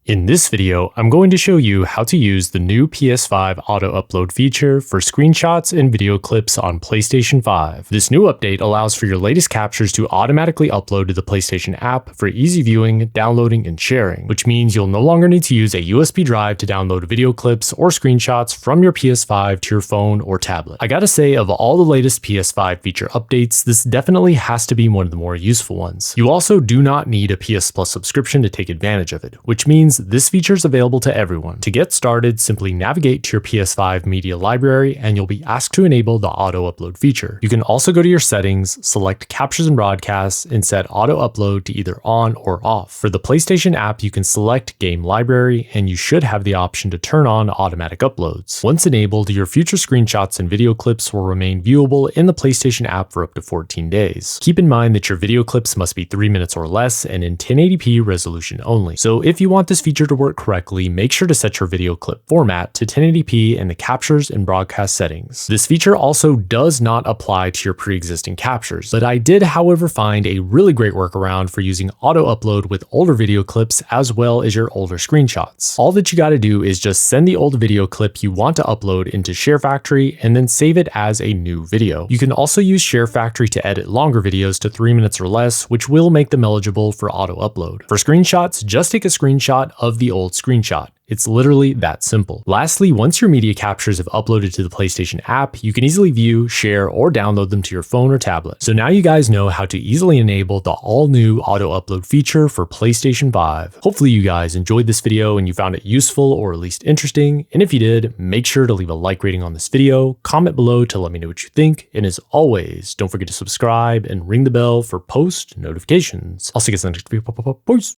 In this video, I'm going to show you how to use the new PS5 auto upload feature for screenshots and video clips on PlayStation 5. This new update allows for your latest captures to automatically upload to the PlayStation app for easy viewing, downloading, and sharing, which means you'll no longer need to use a USB drive to download video clips or screenshots from your PS5 to your phone or tablet. I gotta say, of all the latest PS5 feature updates, this definitely has to be one of the more useful ones. You also do not need a PS Plus subscription to take advantage of it, which means this feature is available to everyone. To get started, simply navigate to your PS5 Media Library and you'll be asked to enable the auto upload feature. You can also go to your settings, select captures and broadcasts, and set auto upload to either on or off. For the PlayStation app, you can select Game Library and you should have the option to turn on automatic uploads. Once enabled, your future screenshots and video clips will remain viewable in the PlayStation app for up to 14 days. Keep in mind that your video clips must be 3 minutes or less and in 1080p resolution only. So if you want this feature to work correctly, make sure to set your video clip format to 1080p in the captures and broadcast settings. This feature also does not apply to your pre-existing captures, but I did, however, find a really great workaround for using auto upload with older video clips as well as your older screenshots. All that you gotta do is just send the old video clip you want to upload into Share Factory and then save it as a new video. You can also use Share Factory to edit longer videos to 3 minutes or less, which will make them eligible for auto upload. For screenshots, just take a screenshot of the old screenshot. It's literally that simple. Lastly, once your media captures have uploaded to the PlayStation app, you can easily view, share, or download them to your phone or tablet. So now you guys know how to easily enable the all-new auto upload feature for PlayStation 5. Hopefully you guys enjoyed this video and you found it useful or at least interesting. And if you did, make sure to leave a like rating on this video, comment below to let me know what you think, and as always, don't forget to subscribe and ring the bell for post notifications. I'll see you guys in the next video. Peace.